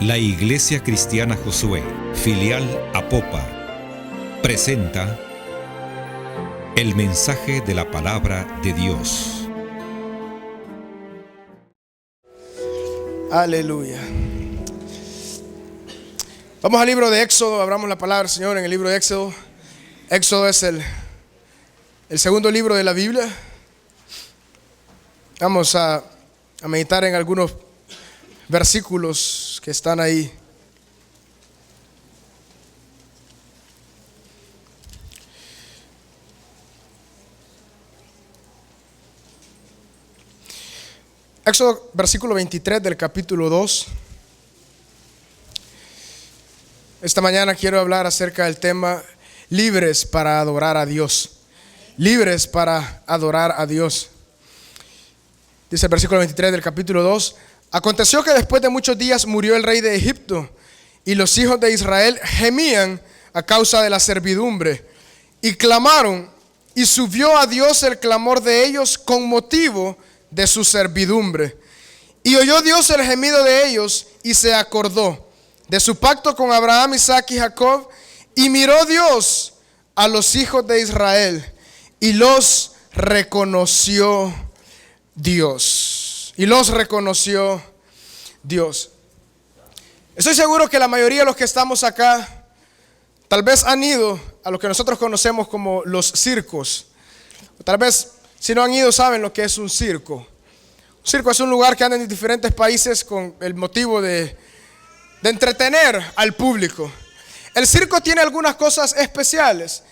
La Iglesia Cristiana Josué, filial Apopa, presenta el mensaje de la palabra de Dios. Aleluya. Vamos al libro de Éxodo, abramos la palabra del Señor en el libro de Éxodo. Éxodo es el segundo libro de la Biblia. Vamos a meditar en algunos versículos que están ahí. Éxodo versículo 23 del capítulo 2. Esta mañana quiero hablar acerca del tema libres para adorar a Dios. Libres para adorar a Dios. Dice el versículo 23 del capítulo 2. Aconteció que después de muchos días murió el rey de Egipto, y los hijos de Israel gemían a causa de la servidumbre, y clamaron, y subió a Dios el clamor de ellos con motivo de su servidumbre. Y oyó Dios el gemido de ellos, y se acordó de su pacto con Abraham, Isaac y Jacob, y miró Dios a los hijos de Israel, y los reconoció Dios. Y los reconoció Dios. Estoy seguro que la mayoría de los que estamos acá tal vez han ido a lo que nosotros conocemos como los circos. Tal vez si no han ido saben lo que es un circo. Un circo es un lugar que anda en diferentes países con el motivo de entretener al público. El circo tiene algunas cosas especiales.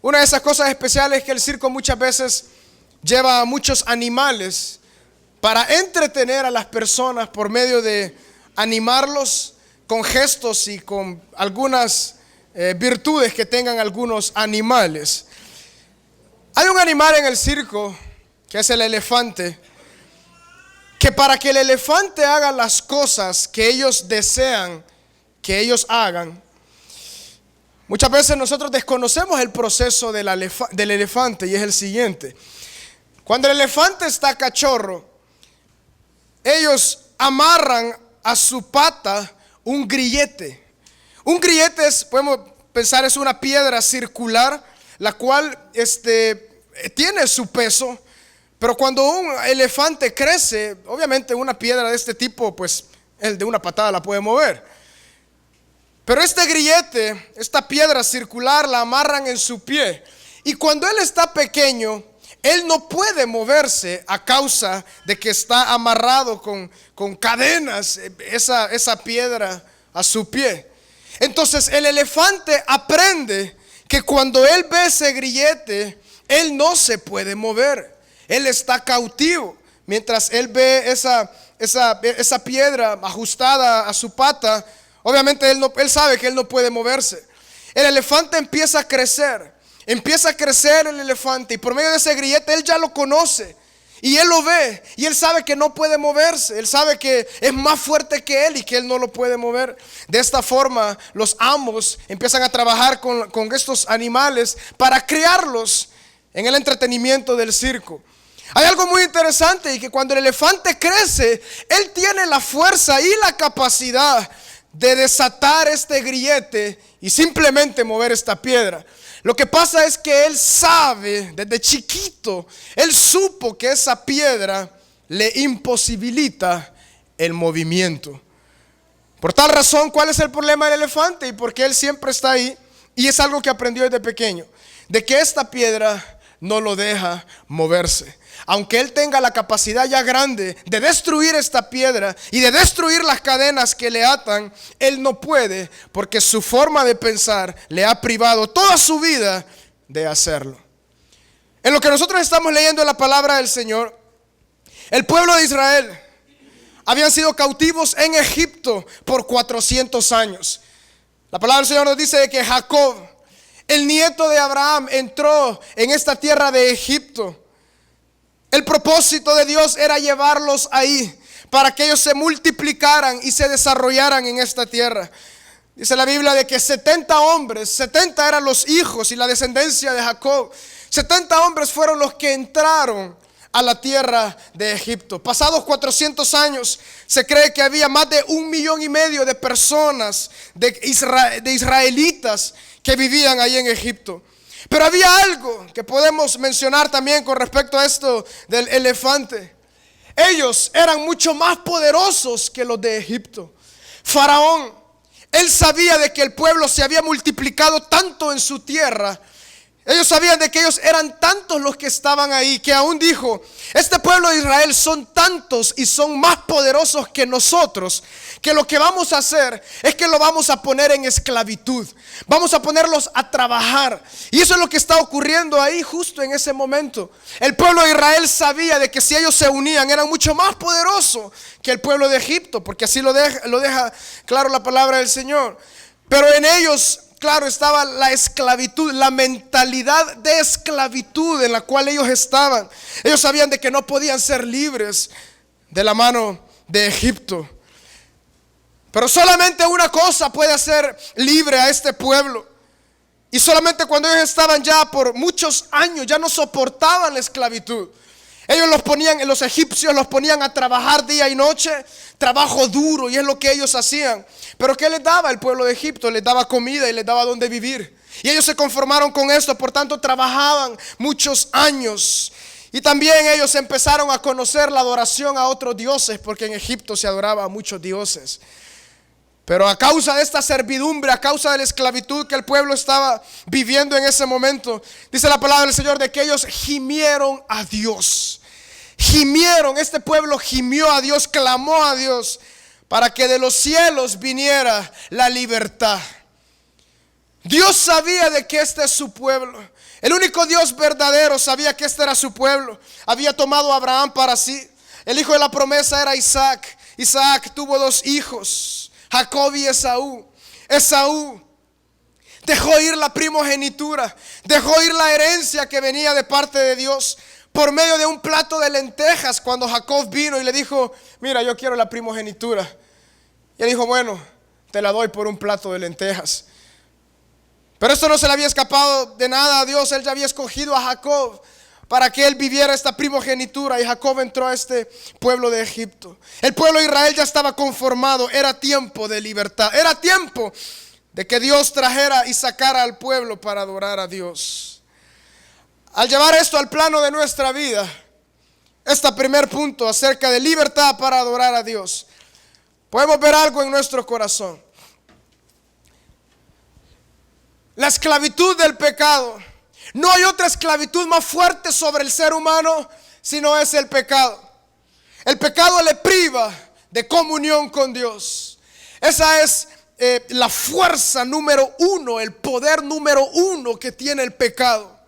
Una de esas cosas especiales es que el circo muchas veces lleva a muchos animales para entretener a las personas por medio de animarlos con gestos y con algunas virtudes que tengan algunos animales. Hay un animal en el circo que es el elefante, que para que el elefante haga las cosas que ellos desean que ellos hagan, muchas veces nosotros desconocemos el proceso del elefante, y es el siguiente. Cuando el elefante está cachorro, ellos amarran a su pata un grillete. Un grillete podemos pensar, es una piedra circular, la cual tiene su peso. Pero cuando un elefante crece, obviamente una piedra de este tipo, pues el de una patada la puede mover. Pero este grillete, esta piedra circular, la amarran en su pie. Y cuando él está pequeño, él no puede moverse a causa de que está amarrado con cadenas esa piedra a su pie. Entonces el elefante aprende que cuando él ve ese grillete, él no se puede mover. Él está cautivo. Mientras él ve esa piedra ajustada a su pata, obviamente él sabe que él no puede moverse. El elefante empieza a crecer. Empieza a crecer el elefante, y por medio de ese grillete él ya lo conoce, y él lo ve, y él sabe que no puede moverse. Él sabe que es más fuerte que él y que él no lo puede mover. De esta forma los amos empiezan a trabajar con estos animales para criarlos en el entretenimiento del circo. Hay algo muy interesante, y que cuando el elefante crece, él tiene la fuerza y la capacidad de desatar este grillete y simplemente mover esta piedra. Lo que pasa es que él sabe, desde chiquito, él supo que esa piedra le imposibilita el movimiento. Por tal razón, ¿cuál es el problema del elefante? Y por qué él siempre está ahí, y es algo que aprendió desde pequeño, de que esta piedra no lo deja moverse. Aunque él tenga la capacidad ya grande de destruir esta piedra y de destruir las cadenas que le atan, él no puede, porque su forma de pensar le ha privado toda su vida de hacerlo. En lo que nosotros estamos leyendo en la palabra del Señor, el pueblo de Israel habían sido cautivos en Egipto por 400 años. La palabra del Señor nos dice que Jacob, el nieto de Abraham, entró en esta tierra de Egipto. El propósito de Dios era llevarlos ahí para que ellos se multiplicaran y se desarrollaran en esta tierra. Dice la Biblia de que 70 hombres, 70 eran los hijos y la descendencia de Jacob. 70 hombres fueron los que entraron a la tierra de Egipto. Pasados 400 años, se cree que había más de 1,5 millones de personas, de israelitas, que vivían ahí en Egipto. Pero había algo que podemos mencionar también con respecto a esto del elefante. Ellos eran mucho más poderosos que los de Egipto. Faraón, él sabía de que el pueblo se había multiplicado tanto en su tierra. Ellos sabían de que ellos eran tantos los que estaban ahí, que aún dijo: este pueblo de Israel son tantos y son más poderosos que nosotros, que lo que vamos a hacer es que lo vamos a poner en esclavitud. Vamos a ponerlos a trabajar. Y eso es lo que está ocurriendo ahí justo en ese momento. El pueblo de Israel sabía de que si ellos se unían eran mucho más poderosos que el pueblo de Egipto, porque así lo deja claro la palabra del Señor. Pero en ellos, claro, estaba la esclavitud, la mentalidad de esclavitud en la cual ellos estaban. Ellos sabían de que no podían ser libres de la mano de Egipto. Pero solamente una cosa puede hacer libre a este pueblo. Y solamente cuando ellos estaban ya por muchos años, ya no soportaban la esclavitud. Los egipcios los ponían a trabajar día y noche, trabajo duro, y es lo que ellos hacían. Pero ¿qué les daba el pueblo de Egipto? Les daba comida y les daba donde vivir. Y ellos se conformaron con esto, por tanto trabajaban muchos años. Y también ellos empezaron a conocer la adoración a otros dioses, porque en Egipto se adoraba a muchos dioses. Pero a causa de esta servidumbre, a causa de la esclavitud que el pueblo estaba viviendo en ese momento, dice la palabra del Señor de que ellos gimieron a Dios. Gimieron, este pueblo gimió a Dios, clamó a Dios para que de los cielos viniera la libertad. Dios sabía de que este es su pueblo. El único Dios verdadero sabía que este era su pueblo. Había tomado a Abraham para sí. El hijo de la promesa era Isaac. Isaac tuvo 2 hijos, Jacob y Esaú. Esaú dejó ir la primogenitura, dejó ir la herencia que venía de parte de Dios por medio de un plato de lentejas. Cuando Jacob vino y le dijo: mira, yo quiero la primogenitura, y él dijo: bueno, te la doy por un plato de lentejas. Pero esto no se le había escapado de nada a Dios. Él ya había escogido a Jacob para que él viviera esta primogenitura, y Jacob entró a este pueblo de Egipto. El pueblo de Israel ya estaba conformado. Era tiempo de libertad. Era tiempo de que Dios trajera y sacara al pueblo para adorar a Dios. Al llevar esto al plano de nuestra vida, este primer punto acerca de libertad para adorar a Dios, podemos ver algo en nuestro corazón. La esclavitud del pecado. No hay otra esclavitud más fuerte sobre el ser humano sino es el pecado. El pecado le priva de comunión con Dios. Esa es la fuerza número 1, el poder número 1 que tiene el pecado.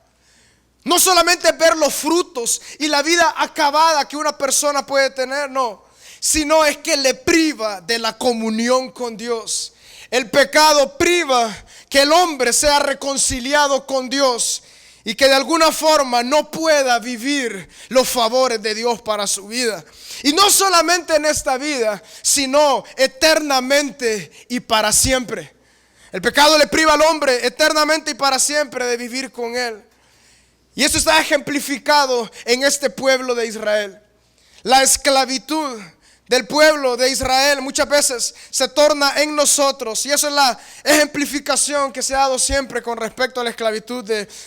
No solamente ver los frutos y la vida acabada que una persona puede tener, no, sino es que le priva de la comunión con Dios. El pecado priva que el hombre sea reconciliado con Dios y que de alguna forma no pueda vivir los favores de Dios para su vida. Y no solamente en esta vida, sino eternamente y para siempre. El pecado le priva al hombre eternamente y para siempre de vivir con él. Y eso está ejemplificado en este pueblo de Israel. La esclavitud del pueblo de Israel muchas veces se torna en nosotros, y eso es la ejemplificación que se ha dado siempre con respecto a la esclavitud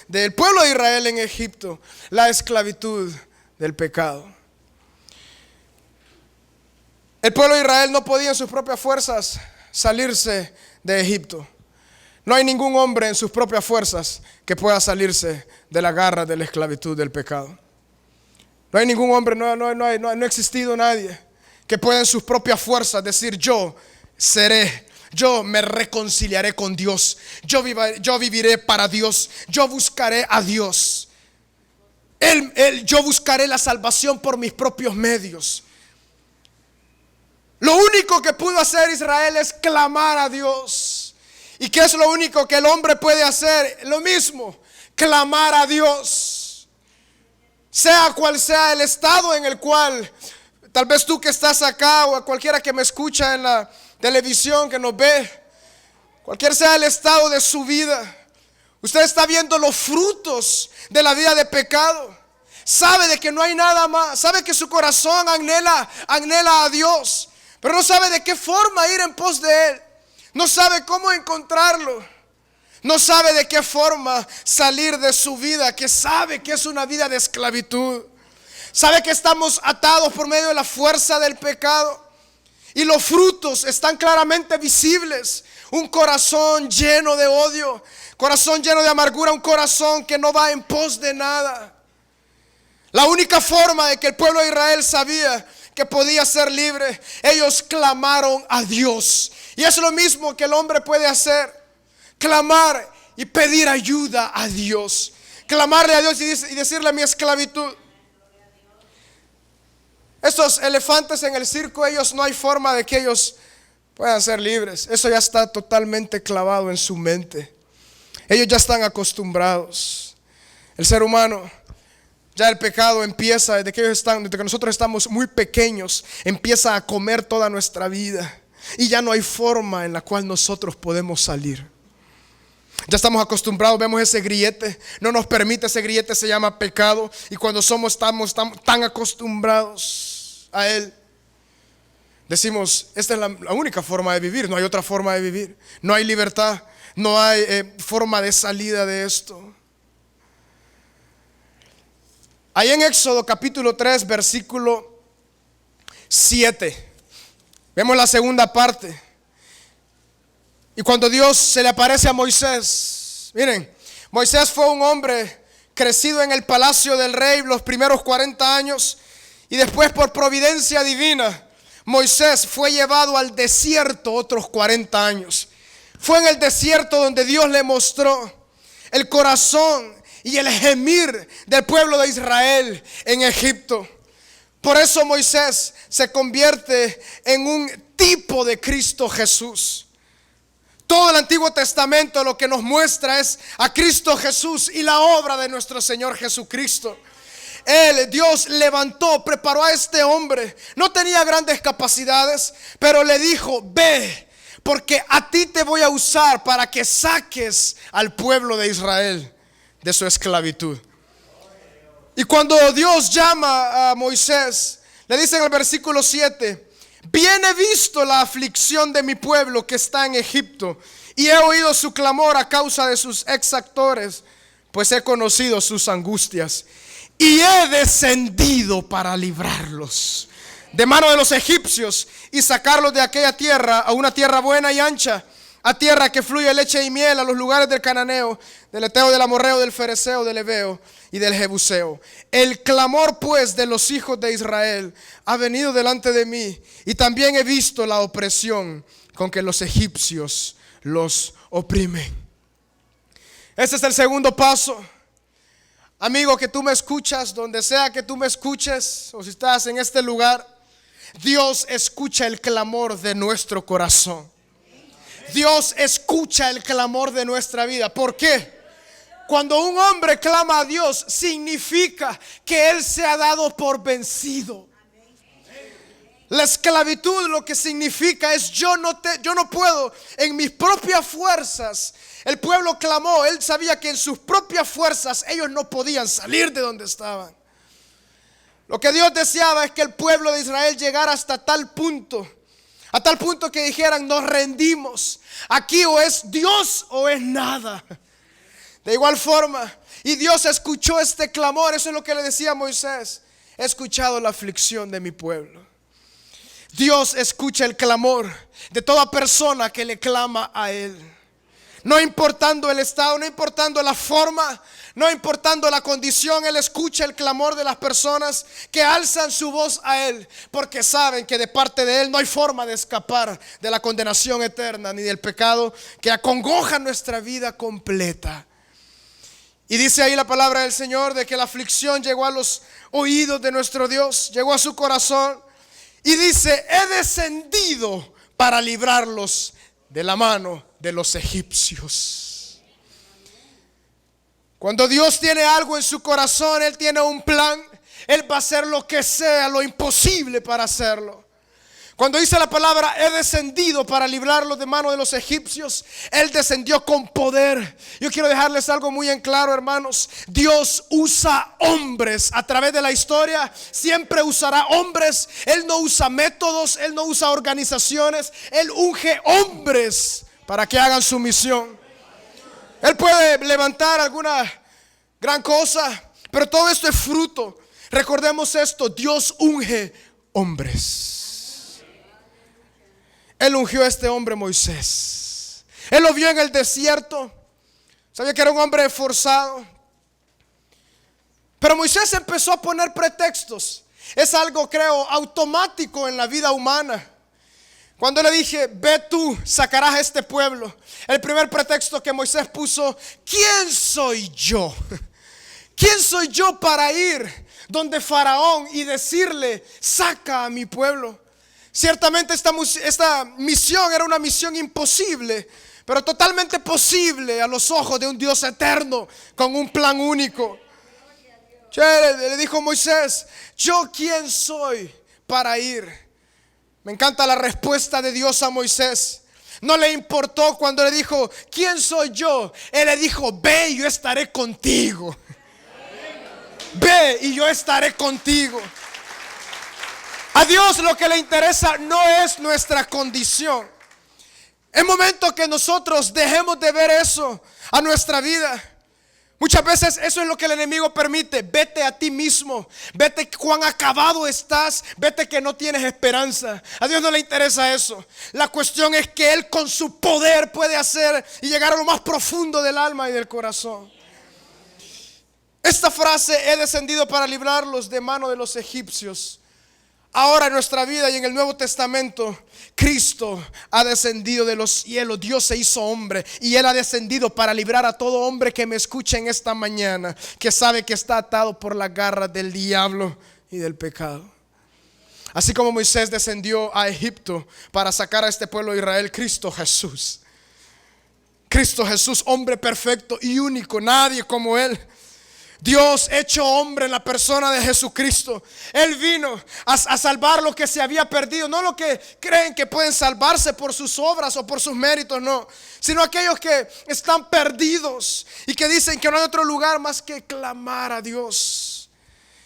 del pueblo de Israel en Egipto. La esclavitud del pecado. El pueblo de Israel no podía en sus propias fuerzas salirse de Egipto. No hay ningún hombre en sus propias fuerzas que pueda salirse de la garra de la esclavitud del pecado. No hay ningún hombre, no ha existido nadie que pueda en sus propias fuerzas decir: yo me reconciliaré con Dios, yo viviré para Dios, yo buscaré a Dios, yo buscaré la salvación por mis propios medios. Lo único que pudo hacer Israel es clamar a Dios. ¿Y qué es lo único que el hombre puede hacer? Lo mismo, clamar a Dios. Sea cual sea el estado en el cual, tal vez tú que estás acá o a cualquiera que me escucha en la televisión, que nos ve, cualquier sea el estado de su vida, usted está viendo los frutos de la vida de pecado. sabe de que no hay nada más, sabe que su corazón anhela a Dios, pero no sabe de qué forma ir en pos de Él, no sabe cómo encontrarlo, no sabe de qué forma salir de su vida, que sabe que es una vida de esclavitud, sabe que estamos atados por medio de la fuerza del pecado. Y los frutos están claramente visibles. Un corazón lleno de odio, corazón lleno de amargura, un corazón que no va en pos de nada. La única forma de que el pueblo de Israel sabía que podía ser libre, ellos clamaron a Dios. Y es lo mismo que el hombre puede hacer: clamar y pedir ayuda a Dios. Clamarle a Dios y decirle: mi esclavitud. Estos elefantes en el circo, ellos no hay forma de que ellos puedan ser libres. Eso ya está totalmente clavado en su mente. Ellos ya están acostumbrados. El ser humano, ya el pecado empieza desde que nosotros estamos muy pequeños, empieza a comer toda nuestra vida. Y ya no hay forma en la cual nosotros podemos salir. Ya estamos acostumbrados, vemos ese grillete, no nos permite, ese grillete se llama pecado. Y cuando estamos tan acostumbrados a él, decimos: esta es la única forma de vivir, no hay otra forma de vivir. No hay libertad, no hay forma de salida de esto. Ahí en Éxodo capítulo 3 versículo 7 vemos la segunda parte. Y cuando Dios se le aparece a Moisés, miren, Moisés fue un hombre crecido en el palacio del rey los primeros 40 años. Y después, por providencia divina, Moisés fue llevado al desierto otros 40 años. Fue en el desierto donde Dios le mostró el corazón y el gemir del pueblo de Israel en Egipto. Por eso Moisés se convierte en un tipo de Cristo Jesús. Todo el Antiguo Testamento lo que nos muestra es a Cristo Jesús y la obra de nuestro Señor Jesucristo. Dios levantó, preparó a este hombre. No tenía grandes capacidades, pero le dijo: ve, porque a ti te voy a usar para que saques al pueblo de Israel de su esclavitud. Y cuando Dios llama a Moisés, le dice en el versículo 7: bien he visto la aflicción de mi pueblo que está en Egipto, y he oído su clamor a causa de sus exactores, pues he conocido sus angustias. Y he descendido para librarlos de mano de los egipcios y sacarlos de aquella tierra a una tierra buena y ancha, a tierra que fluye leche y miel, a los lugares del cananeo, del eteo, del amorreo, del fereceo, del heveo y del jebuseo. El clamor pues de los hijos de Israel ha venido delante de mí, y también he visto la opresión con que los egipcios los oprimen. Este es el segundo paso. Amigo que tú me escuchas, donde sea que tú me escuches, o si estás en este lugar, Dios escucha el clamor de nuestro corazón. Dios escucha el clamor de nuestra vida. ¿Por qué? Cuando un hombre clama a Dios, significa que él se ha dado por vencido. La esclavitud lo que significa es: yo no puedo en mis propias fuerzas. El pueblo clamó, él sabía que en sus propias fuerzas ellos no podían salir de donde estaban. Lo que Dios deseaba es que el pueblo de Israel llegara hasta tal punto, a tal punto que dijeran: nos rendimos, aquí o es Dios o es nada. De igual forma, y Dios escuchó este clamor. Eso es lo que le decía a Moisés: he escuchado la aflicción de mi pueblo. Dios escucha el clamor de toda persona que le clama a Él. No importando el estado, no importando la forma, no importando la condición, Él escucha el clamor de las personas que alzan su voz a Él, porque saben que de parte de Él no hay forma de escapar de la condenación eterna ni del pecado que acongoja nuestra vida completa. Y dice ahí la palabra del Señor de que la aflicción llegó a los oídos de nuestro Dios, llegó a su corazón, y dice: he descendido para librarlos de la mano de los egipcios. Cuando Dios tiene algo en su corazón, Él tiene un plan. Él va a hacer lo que sea, lo imposible para hacerlo. Cuando dice la palabra, he descendido para librarlos de mano de los egipcios, Él descendió con poder. Yo quiero dejarles algo muy en claro, hermanos. Dios usa hombres a través de la historia. Siempre usará hombres. Él no usa métodos, Él no usa organizaciones. Él unge hombres para que hagan su misión. Él puede levantar alguna gran cosa, pero todo esto es fruto. Recordemos esto, Dios unge hombres. Él ungió a este hombre Moisés. Él lo vio en el desierto. Sabía que era un hombre esforzado. Pero Moisés empezó a poner pretextos. Es algo, creo, automático en la vida humana. Cuando le dije, ve tú, sacarás a este pueblo, el primer pretexto que Moisés puso, ¿quién soy yo? ¿Quién soy yo para ir donde Faraón y decirle, saca a mi pueblo? Ciertamente esta misión era una misión imposible, pero totalmente posible a los ojos de un Dios eterno con un plan único. Le dijo Moisés, ¿yo quién soy para ir? Me encanta la respuesta de Dios a Moisés. No le importó cuando le dijo, ¿quién soy yo? Él le dijo, ve y yo estaré contigo. Ve y yo estaré contigo. A Dios lo que le interesa no es nuestra condición. Es momento que nosotros dejemos de ver eso a nuestra vida. Muchas veces eso es lo que el enemigo permite. Vete a ti mismo. Vete cuán acabado estás. Vete que no tienes esperanza. A Dios no le interesa eso. La cuestión es que Él con su poder puede hacer y llegar a lo más profundo del alma y del corazón. Esta frase, he descendido para librarlos de mano de los egipcios. Ahora en nuestra vida y en el Nuevo Testamento, Cristo ha descendido de los cielos. Dios se hizo hombre y Él ha descendido para librar a todo hombre que me escuche en esta mañana, que sabe que está atado por las garras del diablo y del pecado. Así como Moisés descendió a Egipto para sacar a este pueblo de Israel, Cristo Jesús, hombre perfecto y único, nadie como Él. Dios hecho hombre en la persona de Jesucristo. Él vino a salvar lo que se había perdido. No lo que creen que pueden salvarse por sus obras o por sus méritos, no. Sino aquellos que están perdidos y que dicen que no hay otro lugar más que clamar a Dios.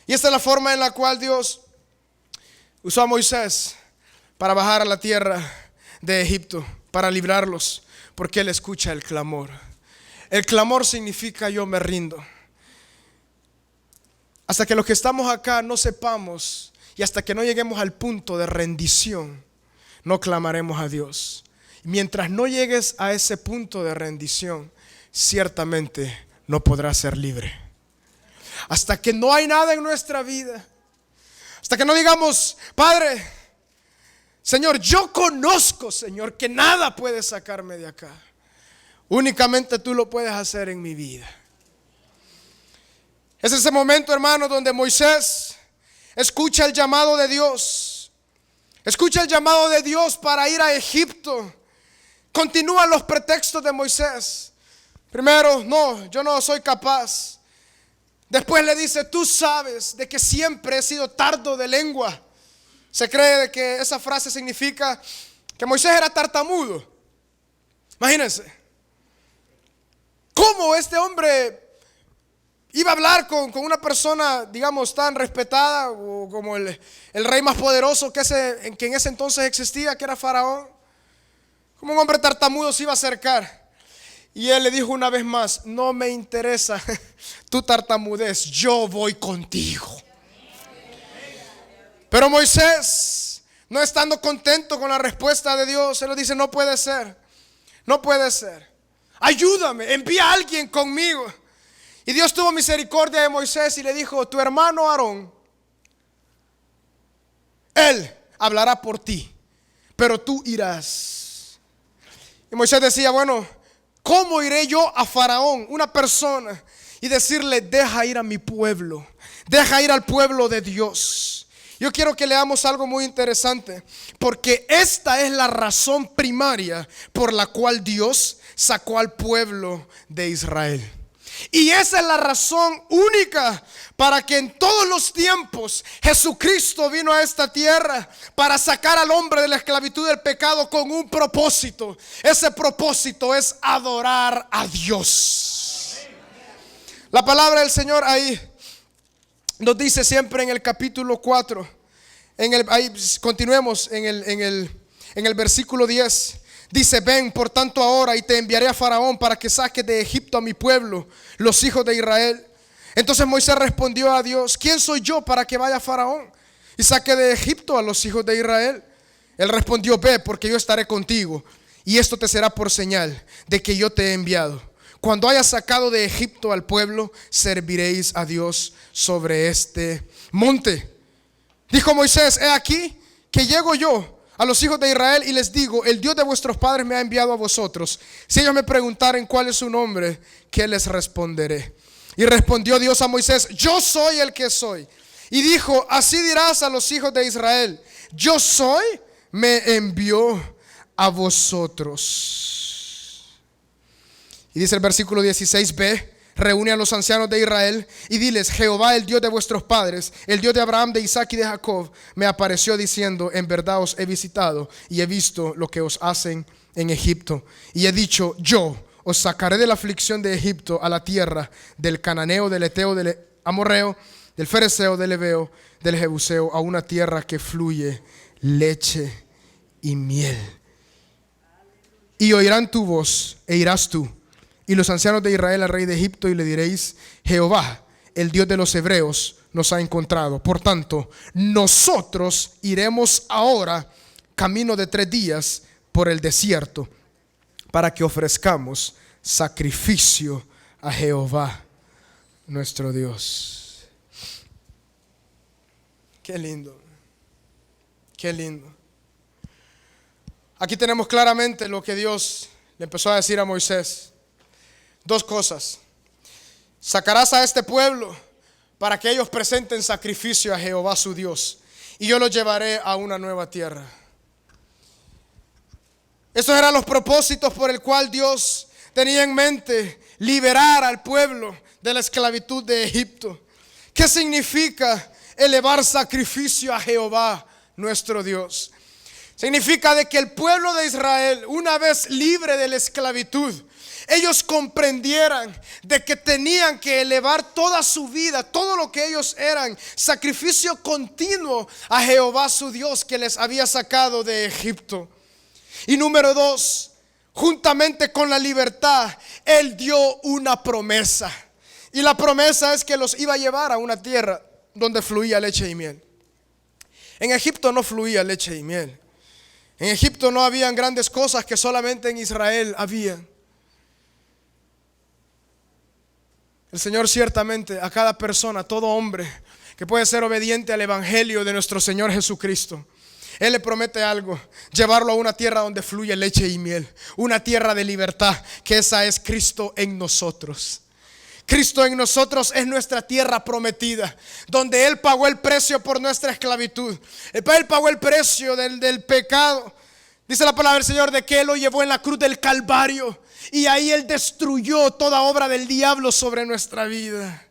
Y esta es la forma en la cual Dios usó a Moisés para bajar a la tierra de Egipto, para librarlos, porque Él escucha el clamor. El clamor significa yo me rindo. Hasta que los que estamos acá no sepamos y hasta que no lleguemos al punto de rendición, no clamaremos a Dios. Mientras no llegues a ese punto de rendición, ciertamente no podrás ser libre. Hasta que no hay nada en nuestra vida, hasta que no digamos, Padre, Señor, yo conozco, Señor, que nada puede sacarme de acá. Únicamente tú lo puedes hacer en mi vida. Es ese momento, hermano, donde Moisés escucha el llamado de Dios. Escucha el llamado de Dios para ir a Egipto. Continúan los pretextos de Moisés. Primero, no, yo no soy capaz. Después le dice, tú sabes de que siempre he sido tardo de lengua. Se cree de que esa frase significa que Moisés era tartamudo. Imagínense. ¿Cómo este hombre iba a hablar con una persona, digamos, tan respetada o como el rey más poderoso que en ese entonces existía, que era Faraón? Como un hombre tartamudo se iba a acercar? Y él le dijo una vez más, no me interesa tu tartamudez, yo voy contigo. Pero Moisés, no estando contento con la respuesta de Dios, él le dice, no puede ser, no puede ser. Ayúdame, envía a alguien conmigo. Y Dios tuvo misericordia de Moisés y le dijo, tu hermano Aarón, él hablará por ti, pero tú irás. Y Moisés decía, bueno, ¿cómo iré yo a Faraón, una persona, y decirle, deja ir a mi pueblo, deja ir al pueblo de Dios? Yo quiero que leamos algo muy interesante, porque esta es la razón primaria por la cual Dios sacó al pueblo de Israel. Y esa es la razón única para que en todos los tiempos Jesucristo vino a esta tierra para sacar al hombre de la esclavitud del pecado con un propósito. Ese propósito es adorar a Dios. La palabra del Señor ahí nos dice siempre en el capítulo 4, ahí continuemos en el versículo 10. Dice: ven por tanto ahora y te enviaré a Faraón para que saques de Egipto a mi pueblo, los hijos de Israel. Entonces Moisés respondió a Dios: ¿quién soy yo para que vaya a Faraón y saque de Egipto a los hijos de Israel? Él respondió: ve, porque yo estaré contigo, y esto te será por señal de que yo te he enviado. Cuando hayas sacado de Egipto al pueblo, serviréis a Dios sobre este monte. Dijo Moisés: he aquí que llego yo a los hijos de Israel y les digo: el Dios de vuestros padres me ha enviado a vosotros. Si ellos me preguntaren cuál es su nombre, ¿qué les responderé? Y respondió Dios a Moisés: yo soy el que soy. Y dijo: así dirás a los hijos de Israel: yo soy, me envió a vosotros. Y dice el versículo 16: ve, reúne a los ancianos de Israel y diles: Jehová, el Dios de vuestros padres, el Dios de Abraham, de Isaac y de Jacob, me apareció diciendo: en verdad os he visitado y he visto lo que os hacen en Egipto. Y he dicho: yo os sacaré de la aflicción de Egipto a la tierra del cananeo, del eteo, del amorreo, del fereceo, del heveo, del jebuseo, a una tierra que fluye leche y miel. Y oirán tu voz e irás tú y los ancianos de Israel al rey de Egipto, y le diréis: Jehová, el Dios de los hebreos, nos ha encontrado. Por tanto, nosotros iremos ahora camino de 3 días por el desierto, para que ofrezcamos sacrificio a Jehová nuestro Dios. Qué lindo, qué lindo. Aquí tenemos claramente lo que Dios le empezó a decir a Moisés. 2 cosas: sacarás a este pueblo para que ellos presenten sacrificio a Jehová su Dios, y yo los llevaré a una nueva tierra. Esos eran los propósitos por el cual Dios tenía en mente liberar al pueblo de la esclavitud de Egipto. ¿Qué significa elevar sacrificio a Jehová nuestro Dios? Significa de que el pueblo de Israel, una vez libre de la esclavitud, ellos comprendieran de que tenían que elevar toda su vida, todo lo que ellos eran, sacrificio continuo a Jehová su Dios, que les había sacado de Egipto. Y número 2, juntamente con la libertad, Él dio una promesa. Y la promesa es que los iba a llevar a una tierra donde fluía leche y miel. En Egipto no fluía leche y miel. En Egipto no habían grandes cosas que solamente en Israel habían. El Señor ciertamente a cada persona, todo hombre que puede ser obediente al evangelio de nuestro Señor Jesucristo, Él le promete algo: llevarlo a una tierra donde fluye leche y miel, una tierra de libertad, que esa es Cristo en nosotros. Cristo en nosotros es nuestra tierra prometida, donde Él pagó el precio por nuestra esclavitud. Él pagó el precio del pecado. Dice la palabra del Señor de que Él lo llevó en la cruz del Calvario, y ahí Él destruyó toda obra del diablo sobre nuestra vida.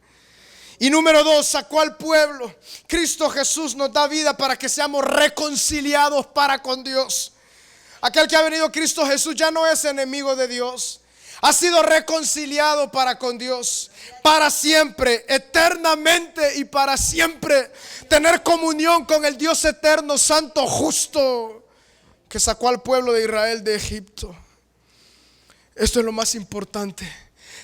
Y número 2, sacó al pueblo. Cristo Jesús nos da vida para que seamos reconciliados para con Dios. Aquel que ha venido, Cristo Jesús, ya no es enemigo de Dios. Ha sido reconciliado para con Dios, para siempre, eternamente y para siempre. Tener comunión con el Dios eterno, santo, justo, que sacó al pueblo de Israel de Egipto. Esto es lo más importante.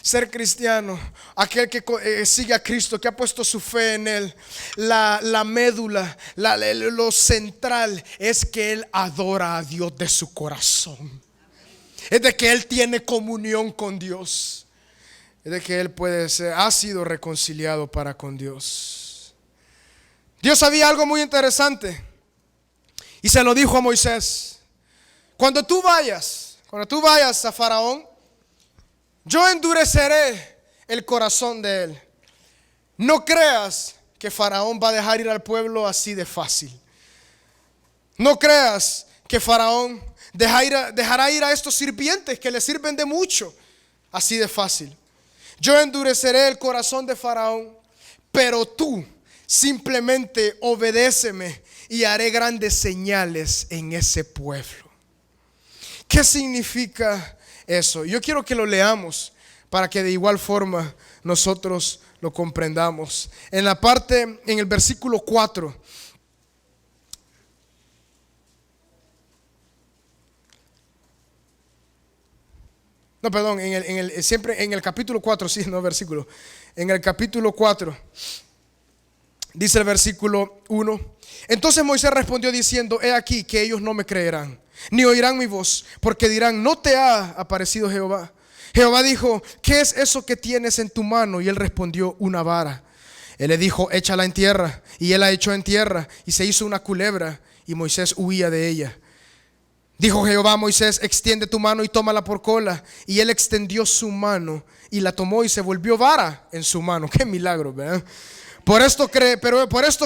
Ser cristiano, aquel que sigue a Cristo, que ha puesto su fe en Él, la médula, lo central es que Él adora a Dios de su corazón. Es de que Él tiene comunión con Dios. Es de que Él ha sido reconciliado para con Dios. Dios sabía algo muy interesante y se lo dijo a Moisés: cuando tú vayas a Faraón, yo endureceré el corazón de él. No creas que Faraón va a dejar ir al pueblo así de fácil. No creas que Faraón dejará ir a estos sirvientes que le sirven de mucho así de fácil. Yo endureceré el corazón de Faraón, pero tú simplemente obedéceme y haré grandes señales en ese pueblo. ¿Qué significa eso? Yo quiero que lo leamos para que de igual forma nosotros lo comprendamos. En el versículo 4. No, perdón, siempre en el capítulo 4, sí, no versículo. En el capítulo 4, dice el versículo 1. Entonces Moisés respondió diciendo: he aquí que ellos no me creerán, ni oirán mi voz, porque dirán: ¿no te ha aparecido Jehová? Jehová dijo: ¿qué es eso que tienes en tu mano? Y él respondió: una vara. Él le dijo: échala en tierra. Y él la echó en tierra, y se hizo una culebra, y Moisés huía de ella. Dijo Jehová a Moisés: extiende tu mano y tómala por cola. Y él extendió su mano y la tomó, y se volvió vara en su mano. Qué milagro, ¿verdad? Por esto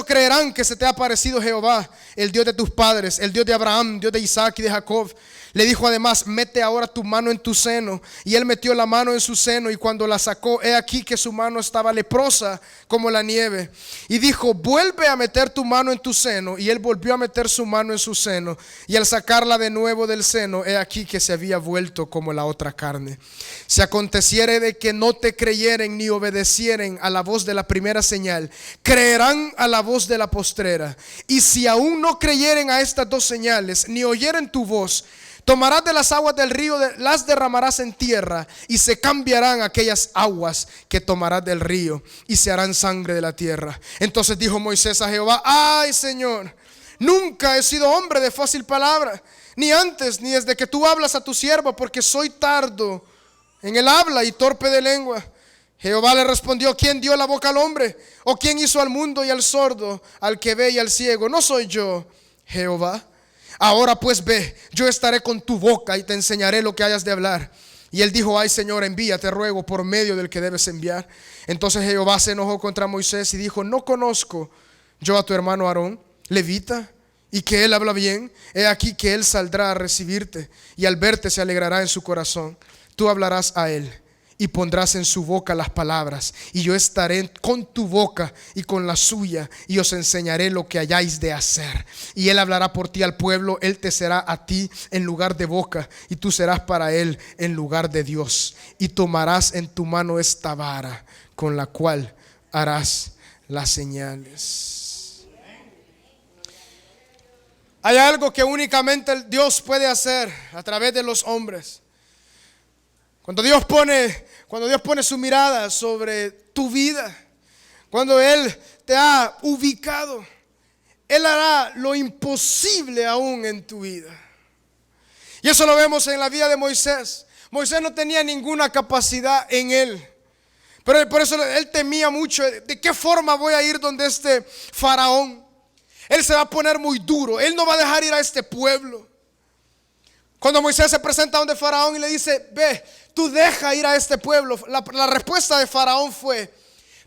creerán que se te ha aparecido Jehová, el Dios de tus padres, el Dios de Abraham, Dios de Isaac y de Jacob. Le dijo además: mete ahora tu mano en tu seno. Y él metió la mano en su seno, y cuando la sacó, he aquí que su mano estaba leprosa como la nieve. Y dijo: vuelve a meter tu mano en tu seno. Y él volvió a meter su mano en su seno, y al sacarla de nuevo del seno, he aquí que se había vuelto como la otra carne. Si aconteciere de que no te creyeren ni obedecieren a la voz de la primera señal, creerán a la voz de la postrera. Y si aún no creyeren a estas dos señales, ni oyeren tu voz, tomarás de las aguas del río, las derramarás en tierra, y se cambiarán aquellas aguas que tomarás del río, y se harán sangre de la tierra. Entonces dijo Moisés a Jehová: ay, Señor, nunca he sido hombre de fácil palabra, ni antes ni desde que tú hablas a tu siervo, porque soy tardo en el habla y torpe de lengua. Jehová le respondió: ¿quién dio la boca al hombre? ¿O quién hizo al mundo y al sordo, al que ve y al ciego? ¿No soy yo, Jehová? Ahora pues ve, yo estaré con tu boca y te enseñaré lo que hayas de hablar. Y él dijo: ay, Señor, envía, te ruego, por medio del que debes enviar. Entonces Jehová se enojó contra Moisés y dijo: ¿no conozco yo a tu hermano Aarón, levita, y que él habla bien? He aquí que él saldrá a recibirte, y al verte se alegrará en su corazón. Tú hablarás a él y pondrás en su boca las palabras, y yo estaré con tu boca y con la suya, y os enseñaré lo que hayáis de hacer. Y él hablará por ti al pueblo, él te será a ti en lugar de boca, y tú serás para él en lugar de Dios. Y tomarás en tu mano esta vara, con la cual harás las señales. Hay algo que únicamente Dios puede hacer a través de los hombres. Cuando Dios pone su mirada sobre tu vida, cuando Él te ha ubicado, Él hará lo imposible aún en tu vida. Y eso lo vemos en la vida de Moisés. Moisés no tenía ninguna capacidad en él, pero por eso él temía mucho. ¿De qué forma voy a ir donde este faraón? Él se va a poner muy duro, él no va a dejar ir a este pueblo. Cuando Moisés se presenta donde Faraón y le dice: ve, tú deja ir a este pueblo, la respuesta de Faraón fue: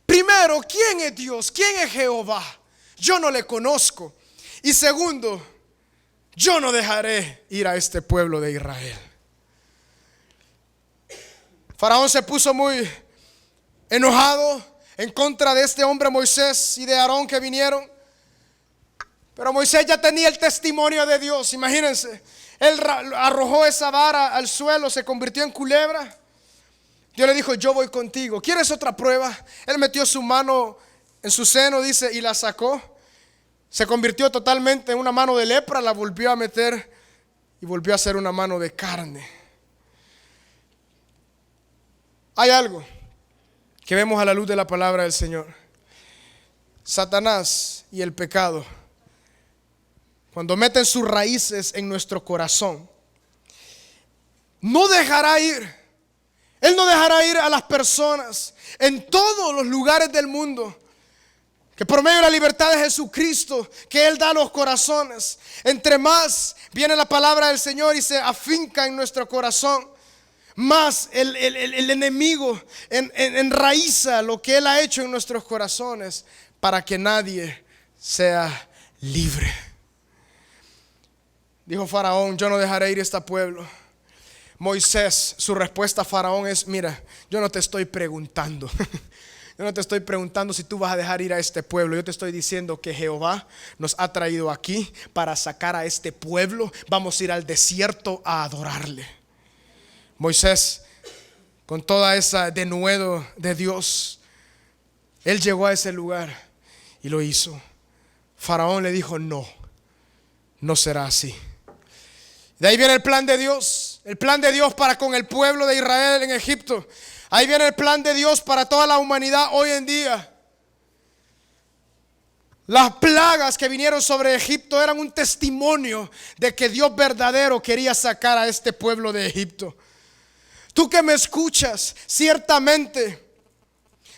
primero, ¿quién es Dios? ¿Quién es Jehová? Yo no le conozco. Y segundo, yo no dejaré ir a este pueblo de Israel. Faraón se puso muy enojado en contra de este hombre Moisés y de Aarón que vinieron. Pero Moisés ya tenía el testimonio de Dios, imagínense. Él arrojó esa vara al suelo, se convirtió en culebra. Dios le dijo: yo voy contigo. ¿Quieres otra prueba? Él metió su mano en su seno, dice, y la sacó. Se convirtió totalmente en una mano de lepra, la volvió a meter y volvió a ser una mano de carne. Hay algo que vemos a la luz de la palabra del Señor. Satanás y el pecado, cuando meten sus raíces en nuestro corazón, no dejará ir. Él no dejará ir a las personas en todos los lugares del mundo, que por medio de la libertad de Jesucristo, que Él da a los corazones, entre más viene la palabra del Señor y se afinca en nuestro corazón, más el enemigo enraiza lo que Él ha hecho en nuestros corazones, para que nadie sea libre. Dijo Faraón: yo no dejaré ir a este pueblo. Moisés, su respuesta a Faraón es: mira, yo no te estoy preguntando. Yo no te estoy preguntando si tú vas a dejar ir a este pueblo. Yo te estoy diciendo que Jehová nos ha traído aquí para sacar a este pueblo. Vamos a ir al desierto a adorarle. Moisés, con toda esa denuedo de Dios, él llegó a ese lugar y lo hizo. Faraón le dijo: no, no será así. De ahí viene el plan de Dios. El plan de Dios para con el pueblo de Israel en Egipto. Ahí viene el plan de Dios para toda la humanidad hoy en día. Las plagas que vinieron sobre Egipto eran un testimonio de que Dios verdadero quería sacar a este pueblo de Egipto. Tú que me escuchas, ciertamente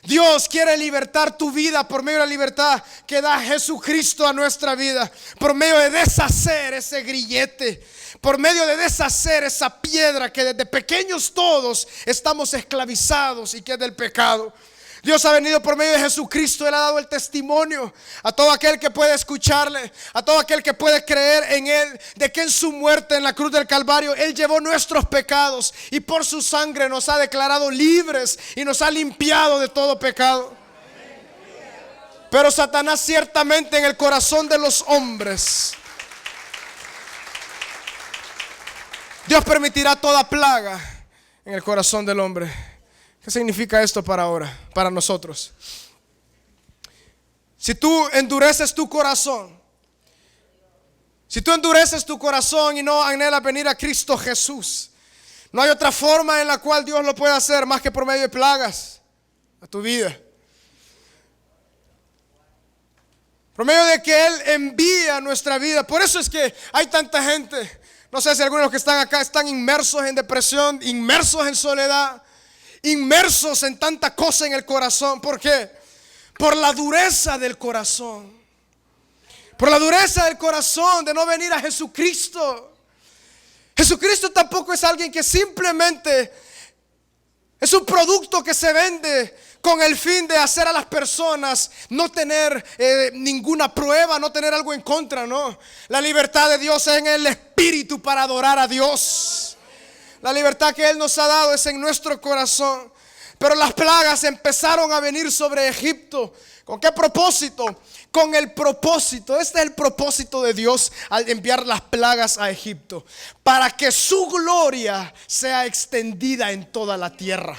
Dios quiere libertar tu vida por medio de la libertad que da Jesucristo a nuestra vida, por medio de deshacer ese grillete, por medio de deshacer esa piedra que desde pequeños todos estamos esclavizados y que es del pecado. Dios ha venido por medio de Jesucristo. Él ha dado el testimonio a todo aquel que puede escucharle, a todo aquel que puede creer en Él, de que en su muerte en la cruz del Calvario Él llevó nuestros pecados y por su sangre nos ha declarado libres y nos ha limpiado de todo pecado. Pero Satanás ciertamente en el corazón de los hombres, Dios permitirá toda plaga en el corazón del hombre. ¿Qué significa esto para ahora, para nosotros? Si tú endureces tu corazón, y no anhelas venir a Cristo Jesús, no hay otra forma en la cual Dios lo puede hacer más que por medio de plagas a tu vida. Por medio de que Él envía a nuestra vida. Por eso es que hay tanta gente, no sé si algunos de los que están acá están inmersos en depresión, inmersos en soledad, inmersos en tanta cosa en el corazón. ¿Por qué? Por la dureza del corazón. Por la dureza del corazón de no venir a Jesucristo. Jesucristo tampoco es alguien que simplemente es un producto que se vende con el fin de hacer a las personas no tener ninguna prueba, no tener algo en contra, no. La libertad de Dios es en el espíritu para adorar a Dios. La libertad que Él nos ha dado es en nuestro corazón. Pero las plagas empezaron a venir sobre Egipto. ¿Con qué propósito? Con el propósito. Este es el propósito de Dios al enviar las plagas a Egipto. Para que su gloria sea extendida en toda la tierra.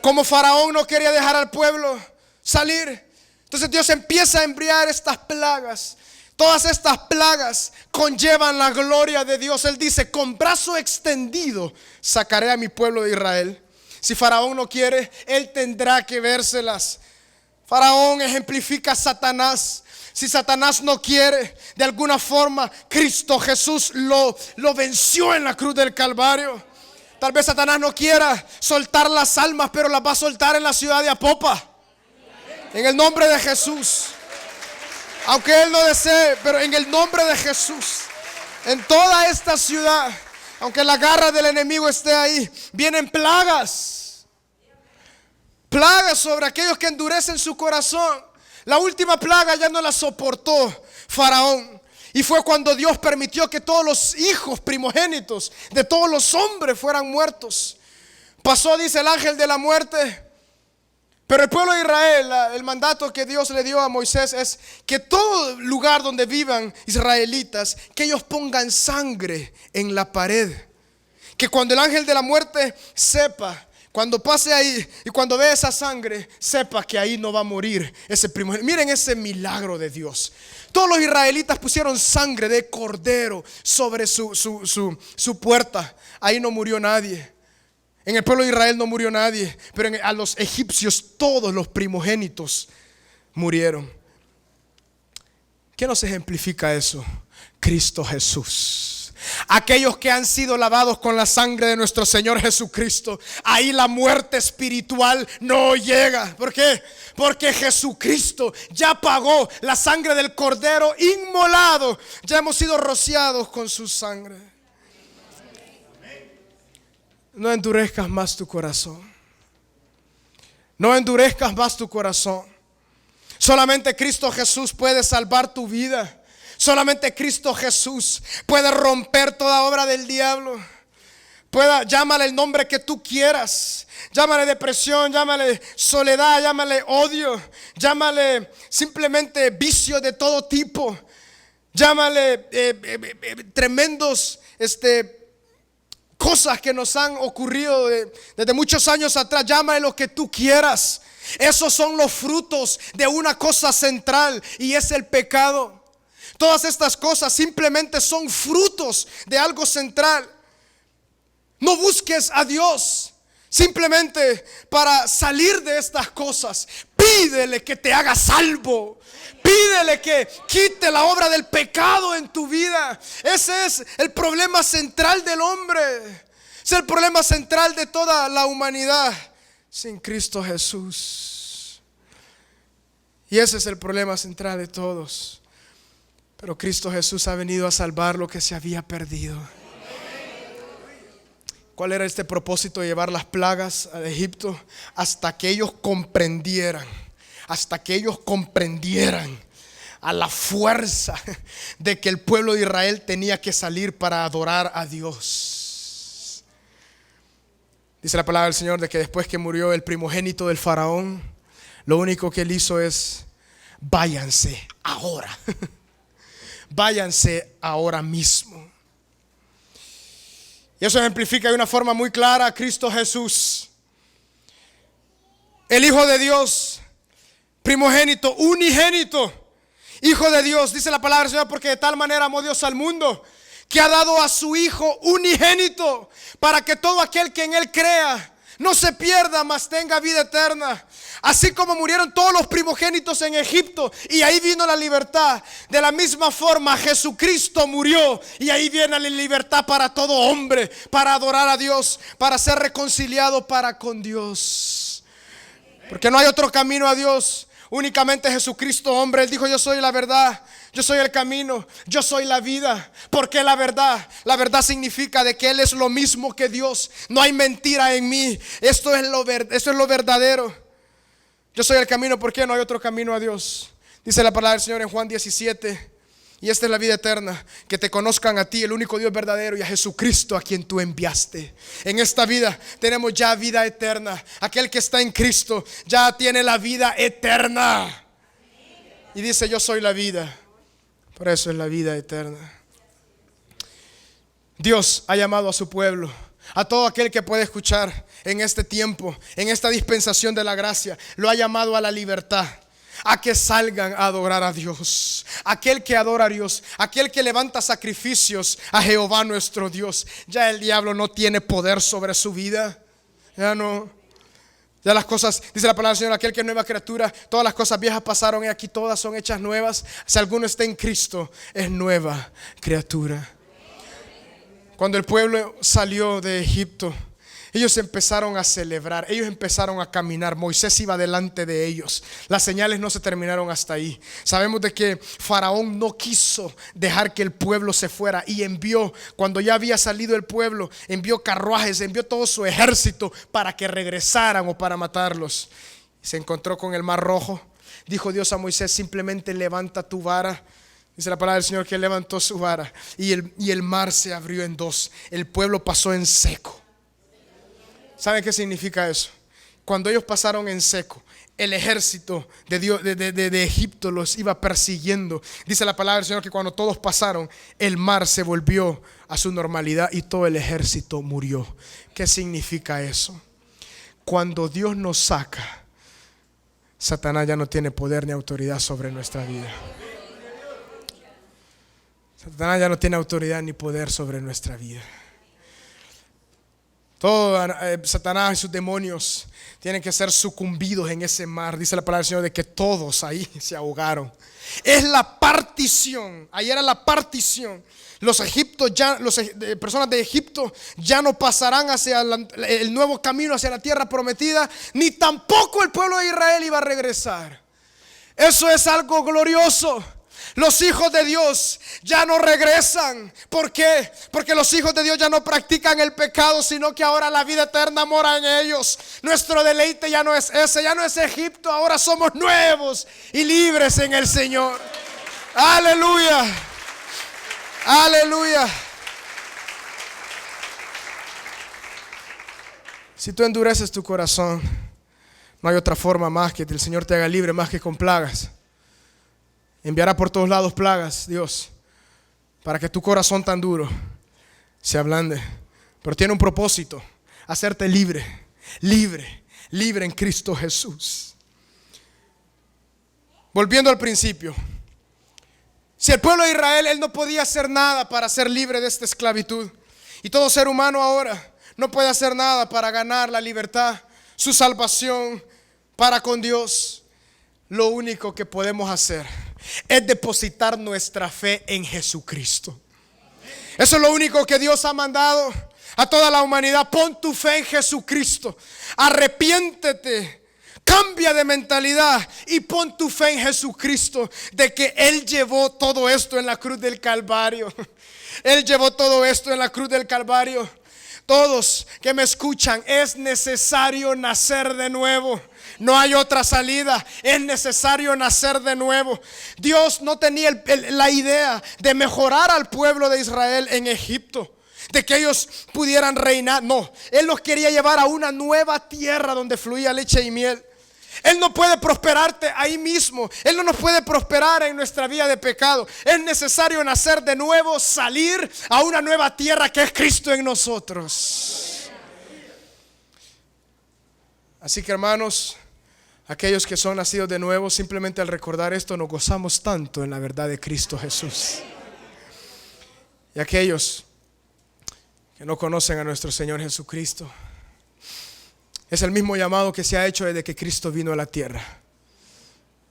Como Faraón no quería dejar al pueblo salir, entonces Dios empieza a enviar estas plagas. Todas estas plagas conllevan la gloria de Dios. Él dice: con brazo extendido sacaré a mi pueblo de Israel. Si Faraón no quiere, Él tendrá que vérselas. Faraón ejemplifica a Satanás. Si Satanás no quiere, de alguna forma Cristo Jesús lo venció en la cruz del Calvario. Tal vez Satanás no quiera soltar las almas, pero las va a soltar en la ciudad de Apopa, en el nombre de Jesús. Aunque Él no desee, pero en el nombre de Jesús, en toda esta ciudad, aunque la garra del enemigo esté ahí, vienen plagas. Plagas sobre aquellos que endurecen su corazón. La última plaga ya no la soportó Faraón. Y fue cuando Dios permitió que todos los hijos primogénitos de todos los hombres fueran muertos. Pasó, dice el ángel de la muerte. Pero el pueblo de Israel, el mandato que Dios le dio a Moisés es que todo lugar donde vivan israelitas, que ellos pongan sangre en la pared. Que cuando el ángel de la muerte sepa, cuando pase ahí y cuando vea esa sangre, sepa que ahí no va a morir ese primogénito. Miren ese milagro de Dios. Todos los israelitas pusieron sangre de cordero sobre su puerta. Ahí no murió nadie. En el pueblo de Israel no murió nadie, pero a los egipcios todos los primogénitos murieron. ¿Qué nos ejemplifica eso? Cristo Jesús. Aquellos que han sido lavados con la sangre de nuestro Señor Jesucristo, ahí la muerte espiritual no llega. ¿Por qué? Porque Jesucristo ya pagó la sangre del cordero inmolado. Ya hemos sido rociados con su sangre. No endurezcas más tu corazón. No endurezcas más tu corazón. Solamente Cristo Jesús puede salvar tu vida. Solamente Cristo Jesús puede romper toda obra del diablo. Llámale el nombre que tú quieras. Llámale depresión, llámale soledad, llámale odio, llámale simplemente vicio de todo tipo. Llámale tremendos cosas que nos han ocurrido desde muchos años atrás. Llámale lo que tú quieras. Esos son los frutos de una cosa central, y es el pecado. Todas estas cosas simplemente son frutos de algo central. No busques a Dios simplemente para salir de estas cosas. Pídele que te haga salvo. Pídele que quite la obra del pecado en tu vida. Ese es el problema central del hombre. Es el problema central de toda la humanidad sin Cristo Jesús. Y ese es el problema central de todos. Pero Cristo Jesús ha venido a salvar lo que se había perdido. ¿Cuál era este propósito de llevar las plagas a Egipto? Hasta que ellos comprendieran a la fuerza de que el pueblo de Israel tenía que salir para adorar a Dios. Dice la palabra del Señor de que después que murió el primogénito del faraón, lo único que él hizo es: váyanse ahora. Váyanse ahora mismo. Y eso ejemplifica de una forma muy clara a Cristo Jesús, el Hijo de Dios, primogénito, unigénito, Hijo de Dios. Dice la palabra del Señor: porque de tal manera amó Dios al mundo, que ha dado a su Hijo unigénito, para que todo aquel que en Él crea no se pierda, mas tenga vida eterna. Así como murieron todos los primogénitos en Egipto y ahí vino la libertad, de la misma forma Jesucristo murió y ahí viene la libertad para todo hombre, para adorar a Dios, para ser reconciliado para con Dios. Porque no hay otro camino a Dios, únicamente Jesucristo hombre. Él dijo: yo soy la verdad, yo soy el camino, yo soy la vida. ¿Por qué la verdad? La verdad significa de que Él es lo mismo que Dios. No hay mentira en mí. Esto es lo verdadero. Yo soy el camino. ¿Por qué no hay otro camino a Dios? Dice la palabra del Señor en Juan 17: y esta es la vida eterna, que te conozcan a ti, el único Dios verdadero, y a Jesucristo a quien tú enviaste. En esta vida tenemos ya vida eterna. Aquel que está en Cristo ya tiene la vida eterna. Y dice: yo soy la vida. Por eso es la vida eterna. Dios ha llamado a su pueblo, a todo aquel que puede escuchar en este tiempo, en esta dispensación de la gracia, lo ha llamado a la libertad, a que salgan a adorar a Dios. Aquel que adora a Dios, aquel que levanta sacrificios a Jehová nuestro Dios, ya el diablo no tiene poder sobre su vida. Ya no. Ya las cosas, dice la palabra del Señor: aquel que es nueva criatura, todas las cosas viejas pasaron y aquí todas son hechas nuevas. Si alguno está en Cristo, es nueva criatura. Cuando el pueblo salió de Egipto, ellos empezaron a celebrar, ellos empezaron a caminar. Moisés iba delante de ellos. Las señales no se terminaron hasta ahí. Sabemos de que Faraón no quiso dejar que el pueblo se fuera y envió, cuando ya había salido el pueblo, envió carruajes, envió todo su ejército para que regresaran o para matarlos. Se encontró con el Mar Rojo. Dijo Dios a Moisés: simplemente levanta tu vara. Dice la palabra del Señor que levantó su vara y el mar se abrió en dos. El pueblo pasó en seco. ¿Saben qué significa eso? Cuando ellos pasaron en seco, el ejército de Dios, de Egipto los iba persiguiendo. Dice la palabra del Señor que cuando todos pasaron, el mar se volvió a su normalidad y todo el ejército murió. ¿Qué significa eso? Cuando Dios nos saca, Satanás ya no tiene poder ni autoridad sobre nuestra vida. Satanás ya no tiene autoridad ni poder sobre nuestra vida. Todo Satanás y sus demonios tienen que ser sucumbidos en ese mar. Dice la palabra del Señor de que todos ahí se ahogaron. Es la partición. Ahí era la partición. Las personas de Egipto ya no pasarán hacia el nuevo camino, hacia la tierra prometida, ni tampoco el pueblo de Israel iba a regresar. Eso es algo glorioso. Los hijos de Dios ya no regresan. ¿Por qué? Porque los hijos de Dios ya no practican el pecado, sino que ahora la vida eterna mora en ellos. Nuestro deleite ya no es ese, ya no es Egipto. Ahora somos nuevos y libres en el Señor. Aleluya. Aleluya. Si tú endureces tu corazón, no hay otra forma más que el Señor te haga libre más que con plagas. Enviará por todos lados plagas, Dios, para que tu corazón tan duro se ablande. Pero tiene un propósito: hacerte libre, libre, libre en Cristo Jesús. Volviendo al principio, si el pueblo de Israel, él no podía hacer nada para ser libre de esta esclavitud, y todo ser humano ahora no puede hacer nada para ganar la libertad, su salvación para con Dios, lo único que podemos hacer es depositar nuestra fe en Jesucristo. Eso es lo único que Dios ha mandado a toda la humanidad. Pon tu fe en Jesucristo, arrepiéntete, cambia de mentalidad y pon tu fe en Jesucristo, de que Él llevó todo esto en la cruz del Calvario. Él llevó todo esto en la cruz del Calvario. Todos que me escuchan, es necesario nacer de nuevo. No hay otra salida, es necesario nacer de nuevo. Dios no tenía la idea de mejorar al pueblo de Israel en Egipto, de que ellos pudieran reinar. No, Él los quería llevar a una nueva tierra donde fluía leche y miel. Él no puede prosperarte ahí mismo. Él no nos puede prosperar en nuestra vida de pecado. Es necesario nacer de nuevo, salir a una nueva tierra que es Cristo en nosotros. Así que, hermanos, aquellos que son nacidos de nuevo, simplemente al recordar esto nos gozamos tanto en la verdad de Cristo Jesús. Y aquellos que no conocen a nuestro Señor Jesucristo, es el mismo llamado que se ha hecho desde que Cristo vino a la tierra: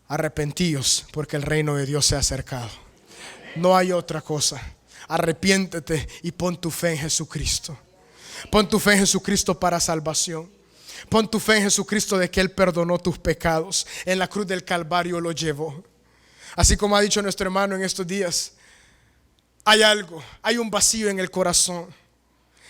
arrepentíos, porque el reino de Dios se ha acercado. No hay otra cosa. Arrepiéntete y pon tu fe en Jesucristo. Pon tu fe en Jesucristo para salvación. Pon tu fe en Jesucristo de que Él perdonó tus pecados. En la cruz del Calvario lo llevó. Así como ha dicho nuestro hermano en estos días, hay un vacío en el corazón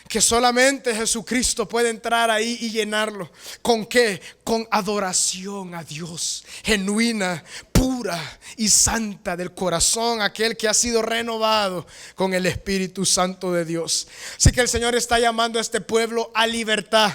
que solamente Jesucristo puede entrar ahí y llenarlo. ¿Con qué? Con adoración a Dios, genuina, pura y santa del corazón, aquel que ha sido renovado con el Espíritu Santo de Dios. Así que el Señor está llamando a este pueblo a libertad.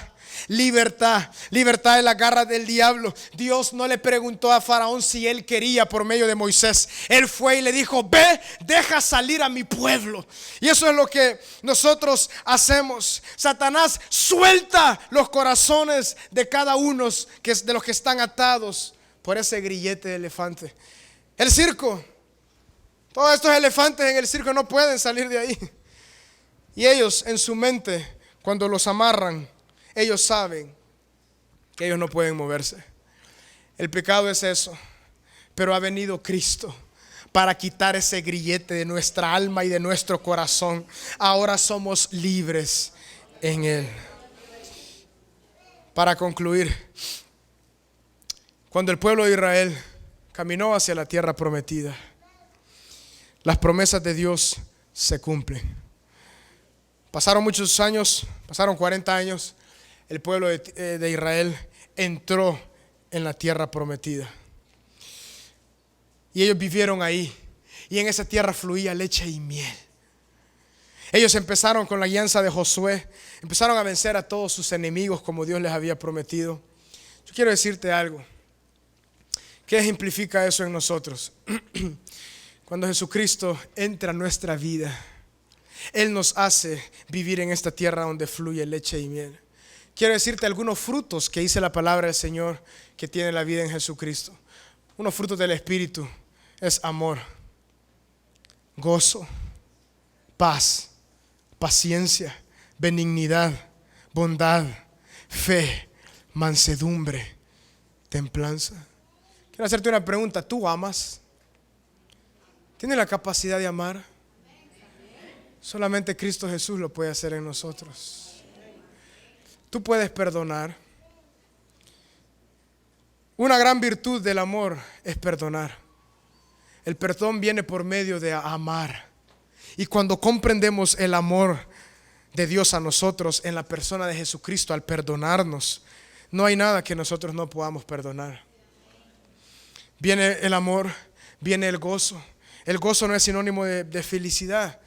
Libertad, libertad de la garra del diablo. Dios no le preguntó a Faraón si él quería por medio de Moisés. Él fue y le dijo: ve, deja salir a mi pueblo. Y eso es lo que nosotros hacemos. Satanás suelta los corazones de cada uno de los que están atados por ese grillete de elefante. El circo, todos estos elefantes en el circo no pueden salir de ahí. Y ellos en su mente, cuando los amarran, ellos saben que ellos no pueden moverse. El pecado es eso. Pero ha venido Cristo para quitar ese grillete de nuestra alma y de nuestro corazón. Ahora somos libres en Él. Para concluir, cuando el pueblo de Israel caminó hacia la tierra prometida, las promesas de Dios se cumplen. Pasaron muchos años, pasaron 40 años. El pueblo de Israel entró en la tierra prometida. Y ellos vivieron ahí. Y en esa tierra fluía leche y miel. Ellos empezaron con la alianza de Josué. Empezaron a vencer a todos sus enemigos como Dios les había prometido. Yo quiero decirte algo. ¿Qué ejemplifica eso en nosotros? Cuando Jesucristo entra a nuestra vida, Él nos hace vivir en esta tierra donde fluye leche y miel. Quiero decirte algunos frutos que dice la palabra del Señor que tiene la vida en Jesucristo. Unos frutos del Espíritu es amor, gozo, paz, paciencia, benignidad, bondad, fe, mansedumbre, templanza. Quiero hacerte una pregunta. ¿Tú amas? ¿Tienes la capacidad de amar? Solamente Cristo Jesús lo puede hacer en nosotros. Tú puedes perdonar. Una gran virtud del amor es perdonar. El perdón viene por medio de amar. Y cuando comprendemos el amor de Dios a nosotros en la persona de Jesucristo, al perdonarnos, no hay nada que nosotros no podamos perdonar. Viene el amor, viene el gozo. El gozo no es sinónimo de felicidad.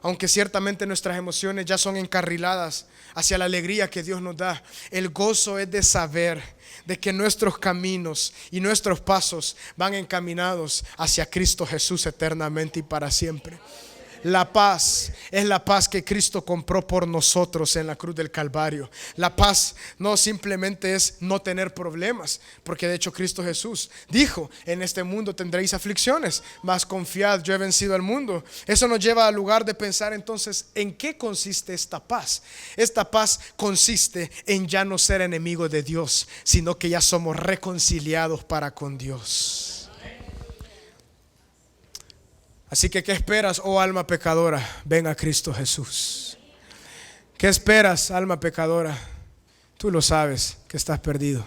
aunque ciertamente nuestras emociones ya son encarriladas hacia la alegría que Dios nos da, el gozo es de saber de que nuestros caminos y nuestros pasos van encaminados hacia Cristo Jesús eternamente y para siempre. La paz es la paz que Cristo compró por nosotros en la cruz del Calvario. La paz no simplemente es no tener problemas, porque de hecho Cristo Jesús dijo: en este mundo tendréis aflicciones, mas confiad, yo he vencido al mundo. Eso nos lleva al lugar de pensar entonces, ¿en qué consiste esta paz? Esta paz consiste en ya no ser enemigos de Dios, sino que ya somos reconciliados para con Dios. Así que, ¿qué esperas, oh alma pecadora? Ven a Cristo Jesús. ¿Qué esperas, alma pecadora? Tú lo sabes que estás perdido.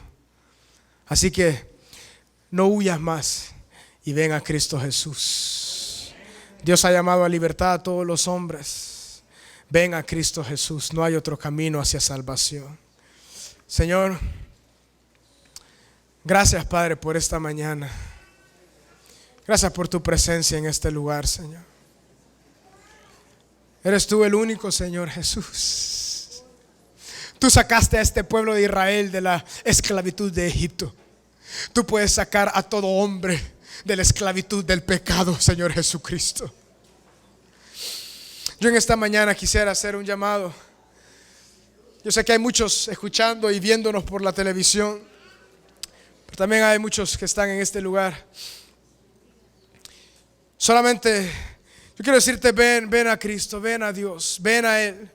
Así que no huyas más y ven a Cristo Jesús. Dios ha llamado a libertad a todos los hombres. Ven a Cristo Jesús. No hay otro camino hacia salvación. Señor, gracias, Padre, por esta mañana. Gracias por tu presencia en este lugar, Señor. Eres tú el único, Señor Jesús. Tú sacaste a este pueblo de Israel de la esclavitud de Egipto. Tú puedes sacar a todo hombre de la esclavitud del pecado, Señor Jesucristo. Yo en esta mañana quisiera hacer un llamado. Yo sé que hay muchos escuchando y viéndonos por la televisión, pero también hay muchos que están en este lugar. Solamente yo quiero decirte: ven a Cristo, ven a Dios, ven a Él.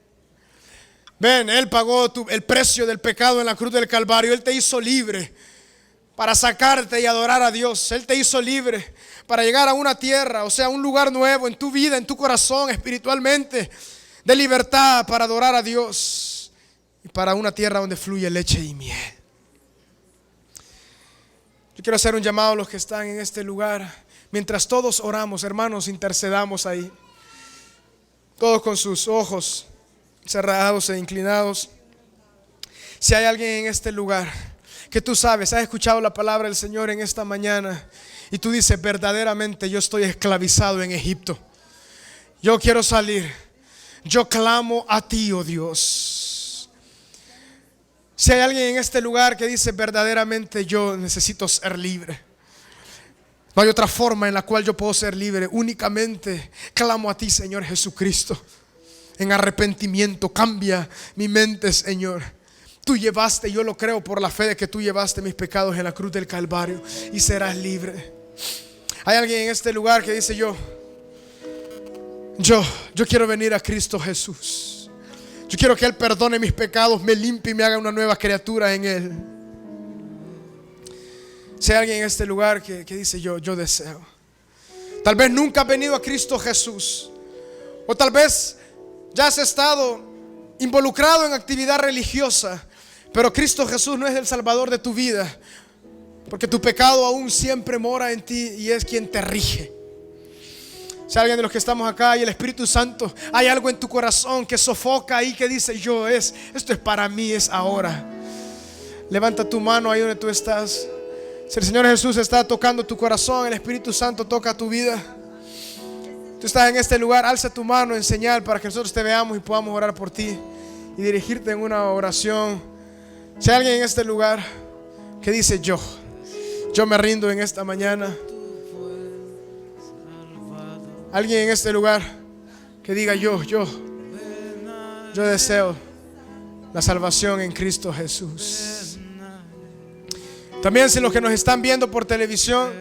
Ven, Él pagó el precio del pecado en la cruz del Calvario. Él te hizo libre para sacarte y adorar a Dios. Él te hizo libre para llegar a una tierra, o sea, un lugar nuevo en tu vida, en tu corazón, espiritualmente, de libertad para adorar a Dios y para una tierra donde fluye leche y miel. Yo quiero hacer un llamado a los que están en este lugar. Mientras todos oramos, hermanos, intercedamos ahí, todos con sus ojos cerrados e inclinados. Si hay alguien en este lugar que tú sabes, has escuchado la palabra del Señor en esta mañana y tú dices: verdaderamente yo estoy esclavizado en Egipto, yo quiero salir, yo clamo a ti, oh Dios. Si hay alguien en este lugar que dice: verdaderamente yo necesito ser libre, no hay otra forma en la cual yo puedo ser libre, únicamente clamo a ti, Señor Jesucristo, en arrepentimiento. Cambia mi mente, Señor. Tú llevaste, yo lo creo por la fe de que tú llevaste mis pecados en la cruz del Calvario y serás libre. Hay alguien en este lugar que dice: yo quiero venir a Cristo Jesús. Yo quiero que Él perdone mis pecados, me limpie y me haga una nueva criatura en Él. Si hay alguien en este lugar que dice: yo deseo. Tal vez nunca has venido a Cristo Jesús, o tal vez ya has estado involucrado en actividad religiosa, pero Cristo Jesús no es el Salvador de tu vida, porque tu pecado aún siempre mora en ti y es quien te rige. Si alguien de los que estamos acá y el Espíritu Santo, hay algo en tu corazón que sofoca ahí, que dice: esto es para mí, es ahora. Levanta tu mano ahí donde tú estás. Si el Señor Jesús está tocando tu corazón, el Espíritu Santo toca tu vida, tú estás en este lugar, alza tu mano en señal para que nosotros te veamos y podamos orar por ti y dirigirte en una oración. Si hay alguien en este lugar que dice: yo me rindo en esta mañana. Alguien en este lugar que diga: yo deseo la salvación en Cristo Jesús. También, si los que nos están viendo por televisión,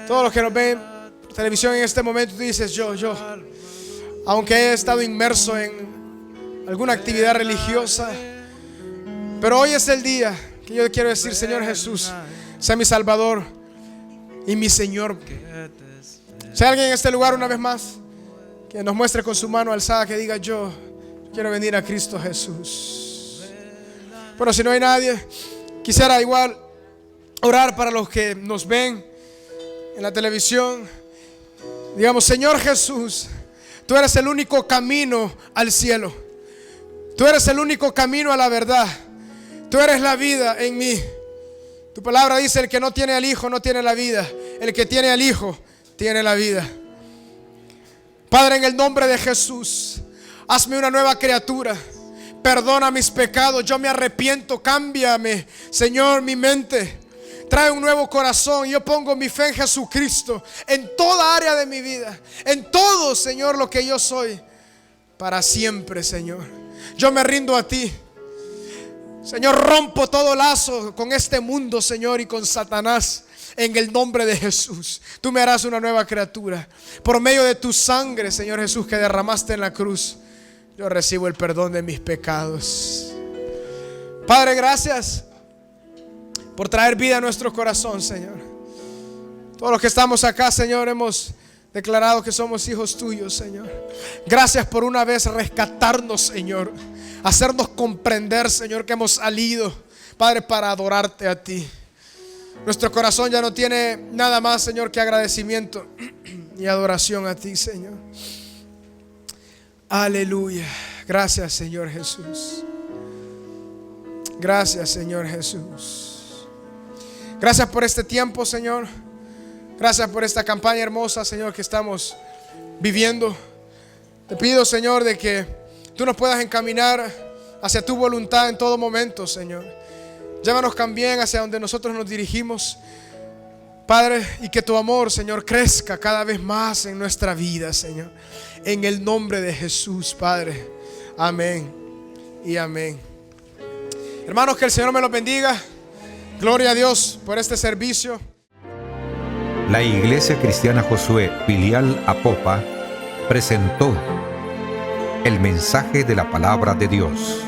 todos los que nos ven por televisión en este momento, tú dices: yo, aunque he estado inmerso en alguna actividad religiosa, pero hoy es el día que yo quiero decir: Señor Jesús, sea mi Salvador y mi Señor. Si hay alguien en este lugar, una vez más, que nos muestre con su mano alzada, que diga: yo quiero venir a Cristo Jesús. Bueno, si no hay nadie, quisiera igual orar para los que nos ven en la televisión. Digamos: Señor Jesús, tú eres el único camino al cielo, tú eres el único camino a la verdad, tú eres la vida en mí. Tu palabra dice: el que no tiene al Hijo no tiene la vida, el que tiene al Hijo tiene la vida. Padre, en el nombre de Jesús, hazme una nueva criatura. Perdona mis pecados, yo me arrepiento, cámbiame, Señor, mi mente. Trae un nuevo corazón. Yo pongo mi fe en Jesucristo en toda área de mi vida, en todo, Señor, lo que yo soy, para siempre, Señor. Yo me rindo a ti, Señor. Rompo todo lazo con este mundo, Señor, y con Satanás. En el nombre de Jesús, tú me harás una nueva criatura. Por medio de tu sangre, Señor Jesús, que derramaste en la cruz, yo recibo el perdón de mis pecados. Padre, gracias por traer vida a nuestro corazón, Señor. Todos los que estamos acá, Señor, hemos declarado que somos hijos tuyos, Señor. Gracias por una vez rescatarnos, Señor. Hacernos comprender, Señor, que hemos salido, Padre, para adorarte a ti. Nuestro corazón ya no tiene nada más, Señor, que agradecimiento y adoración a ti, Señor. Aleluya. Gracias, Señor Jesús. Gracias, Señor Jesús. Gracias por este tiempo, Señor. Gracias por esta campaña hermosa, Señor, que estamos viviendo. Te pido, Señor, de que tú nos puedas encaminar hacia tu voluntad en todo momento, Señor. Llévanos también hacia donde nosotros nos dirigimos, Padre, y que tu amor, Señor, crezca cada vez más en nuestra vida, Señor. En el nombre de Jesús, Padre. Amén y amén. Hermanos, que el Señor me los bendiga. Gloria a Dios por este servicio. La Iglesia Cristiana Josué, filial Apopa, presentó el mensaje de la palabra de Dios.